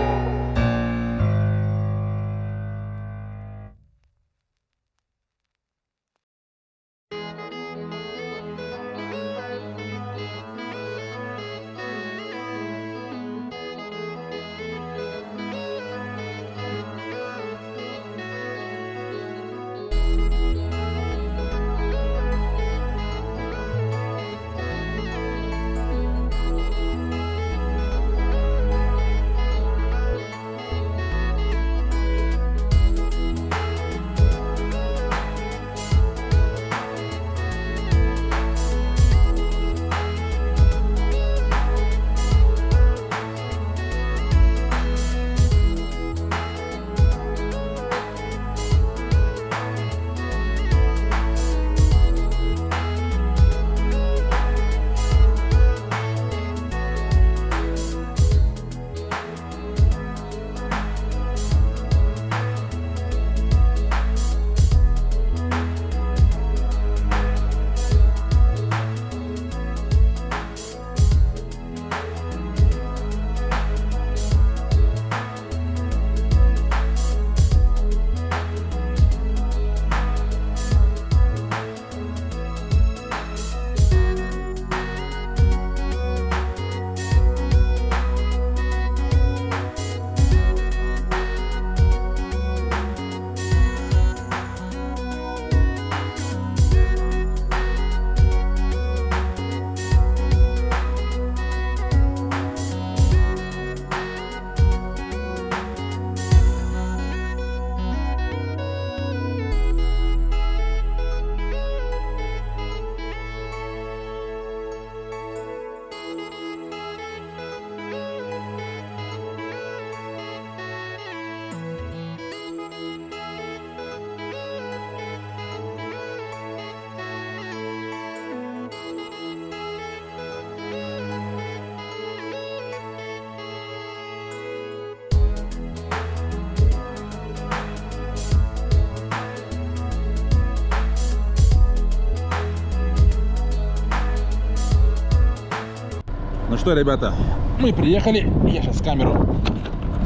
что, ребята, мы приехали. Я сейчас камеру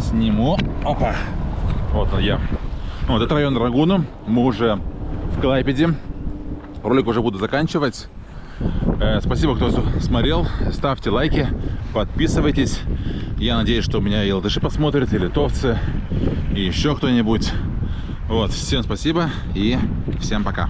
сниму. Опа. Вот он я. Вот это район Рагуна. Мы уже в Клайпеде. Ролик уже буду заканчивать. Спасибо, кто смотрел. Ставьте лайки, подписывайтесь. Я надеюсь, что у меня и латыши посмотрят, и литовцы, и еще кто-нибудь. Вот, всем спасибо и всем пока.